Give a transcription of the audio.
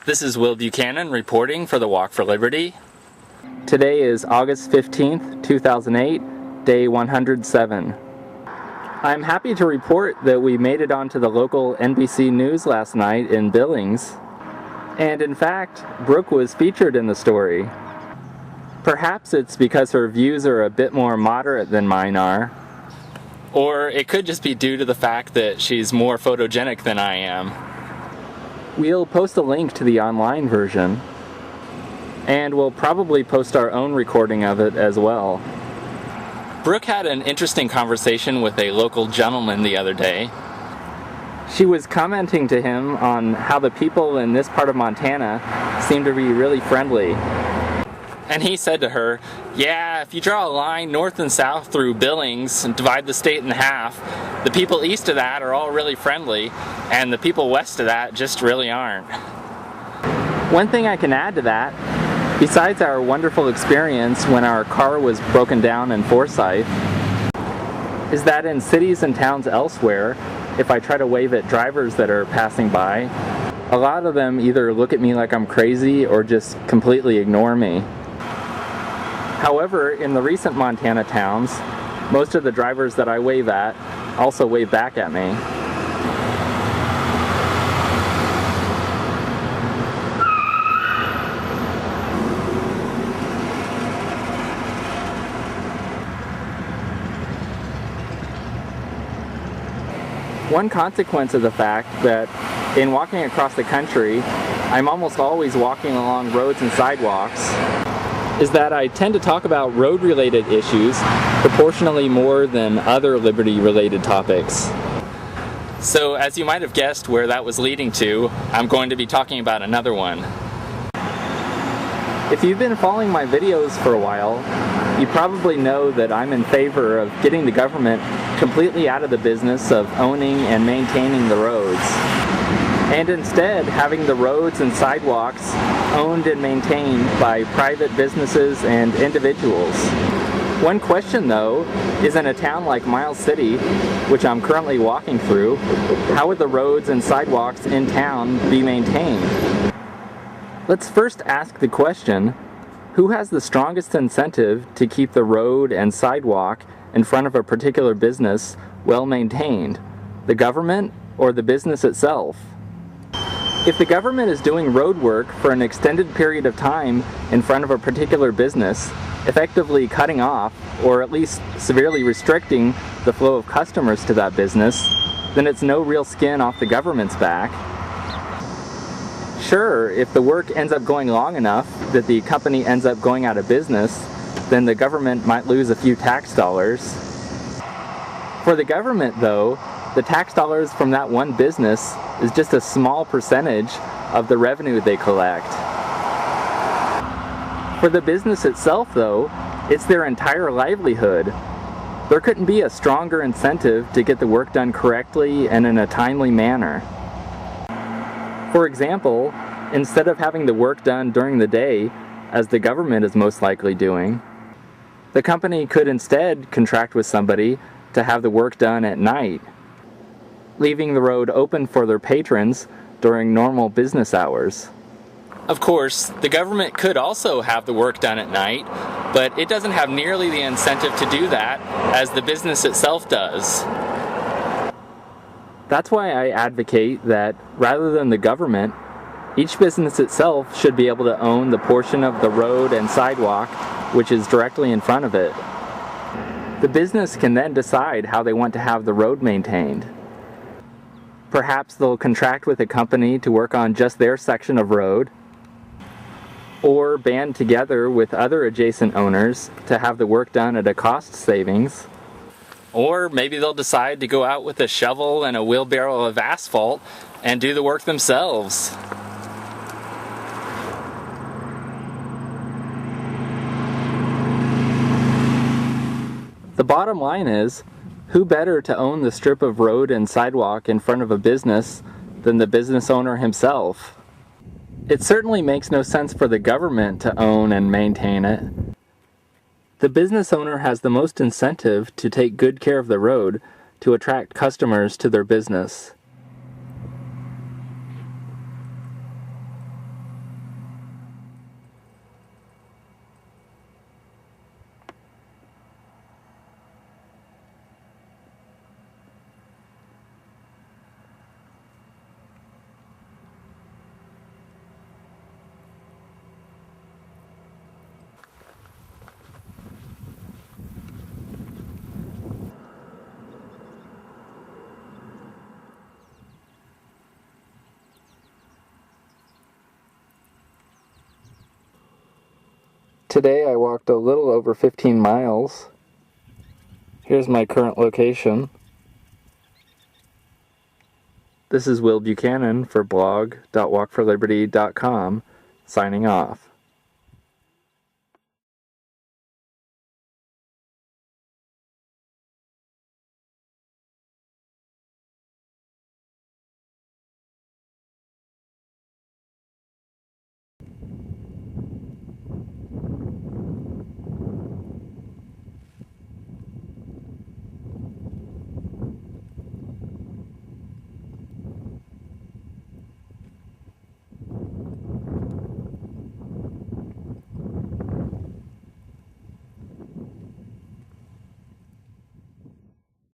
This is Will Buchanan reporting for the Walk for Liberty. Today is August 15th, 2008, day 107. I'm happy to report that we made it onto the local NBC News last night in Billings. And in fact, Brooke was featured in the story. Perhaps it's because her views are a bit more moderate than mine are. Or it could just be due to the fact that she's more photogenic than I am. We'll post a link to the online version, and we'll probably post our own recording of it as well. Brooke had an interesting conversation with a local gentleman the other day. She was commenting to him on how the people in this part of Montana seem to be really friendly. And he said to her, yeah, if you draw a line north and south through Billings and divide the state in half, the people east of that are all really friendly, and the people west of that just really aren't. One thing I can add to that, besides our wonderful experience when our car was broken down in Forsyth, is that in cities and towns elsewhere, if I try to wave at drivers that are passing by, a lot of them either look at me like I'm crazy or just completely ignore me. However, in the recent Montana towns, most of the drivers that I wave at also wave back at me. One consequence of the fact that in walking across the country, I'm almost always walking along roads and sidewalks, is that I tend to talk about road-related issues proportionally more than other liberty-related topics. So, as you might have guessed where that was leading to, I'm going to be talking about another one. If you've been following my videos for a while, you probably know that I'm in favor of getting the government completely out of the business of owning and maintaining the roads, and instead having the roads and sidewalks owned and maintained by private businesses and individuals. One question though is, in a town like Miles City, which I'm currently walking through, how would the roads and sidewalks in town be maintained? Let's first ask the question, who has the strongest incentive to keep the road and sidewalk in front of a particular business well maintained? The government or the business itself? If the government is doing road work for an extended period of time in front of a particular business, effectively cutting off or at least severely restricting the flow of customers to that business, then it's no real skin off the government's back. Sure, if the work ends up going long enough that the company ends up going out of business, then the government might lose a few tax dollars. For the government, though, the tax dollars from that one business is just a small percentage of the revenue they collect. For the business itself, though, it's their entire livelihood. There couldn't be a stronger incentive to get the work done correctly and in a timely manner. For example, instead of having the work done during the day, as the government is most likely doing, the company could instead contract with somebody to have the work done at night, leaving the road open for their patrons during normal business hours. Of course, the government could also have the work done at night, but it doesn't have nearly the incentive to do that as the business itself does. That's why I advocate that, rather than the government, each business itself should be able to own the portion of the road and sidewalk which is directly in front of it. The business can then decide how they want to have the road maintained. Perhaps they'll contract with a company to work on just their section of road, or band together with other adjacent owners to have the work done at a cost savings. Or maybe they'll decide to go out with a shovel and a wheelbarrow of asphalt and do the work themselves. The bottom line is, who better to own the strip of road and sidewalk in front of a business than the business owner himself? It certainly makes no sense for the government to own and maintain it. The business owner has the most incentive to take good care of the road to attract customers to their business. Today I walked a little over 15 miles. Here's my current location. This is Will Buchanan for blog.walkforliberty.com, signing off.